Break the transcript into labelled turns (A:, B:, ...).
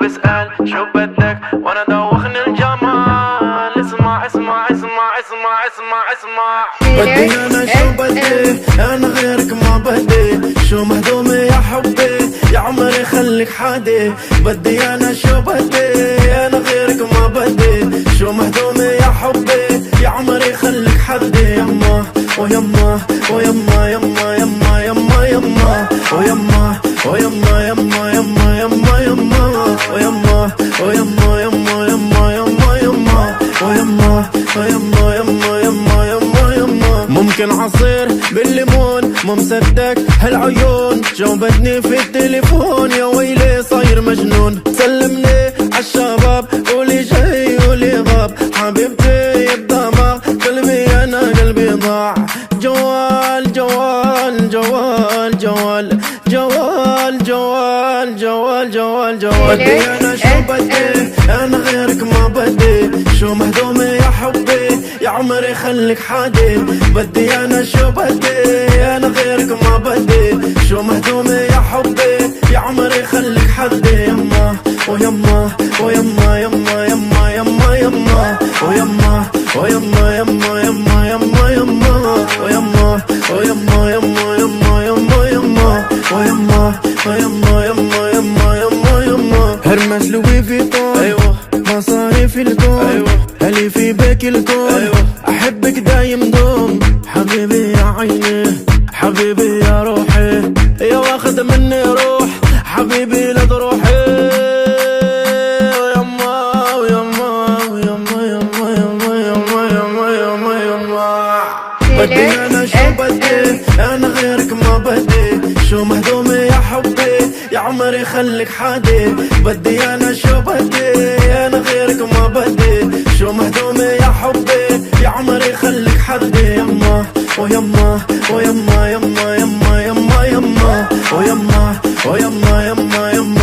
A: بسأل شو بدك وانا دوخني الجمال. اسمع اسمع اسمع اسمع اسمع اسمع.
B: بدي انا شو بدي انا غيرك ما بدي. شو مهضومة يا حبي يا عمري خليك حادي. بدي انا شو بدي انا غيرك ما بدي. شو مهضومة يا حبي يا عمري خليك حدي. يما ويما ويما يما يما يما يما ويما ويما يما يما يما يما ويما ويما يما يما يما يما ويما ويما يما يما يما يما. ممكن عصير بالليمون مو مصدق هالعيون. جاوبتني في التليفون يا ويلي صاير مجنون. سلمني عالشباب قولي جاي قولي غاب. حبيبتي الدماغ قلبي انا قلبي ضاع. جوال جوال جوال جوال جوال جوال جوال جوال جوال. بدي انا شو بدي انا غيرك ما بدي. شو مهضومة يا حبي يا عمري خليك حادي. بدي انا شو بدي انا غيرك ما بدي. شو مهضومة يا حبي يا عمري خليك حدي. يما ويما ويما يما يما يما يما ويما ويما يما يما يما يما ويما ويما يما يما يما يما ويما ويما يما يما يما يما. هرمس لوي فيتون ايوه مصاري في الكون ايوه. هلي في بيك الكون ايوه. احبك دايم دوم حبيبي يا عيني حبيبي يا روحي يا واخد مني روح حبيبي لا تروحي. ويما ويما ويما يما يما يما يما يما يما. بدي انا شو بدي انا غيرك ما بدي. شو مهضومة يا حبي يا عمري خليك حادي. بدي انا شو بدي انا غيرك ما بدي. شو مهضومة يا حبي يا عمري خليك حدي. يما ويما ويما يما يما يما يما ويما ويما يما يما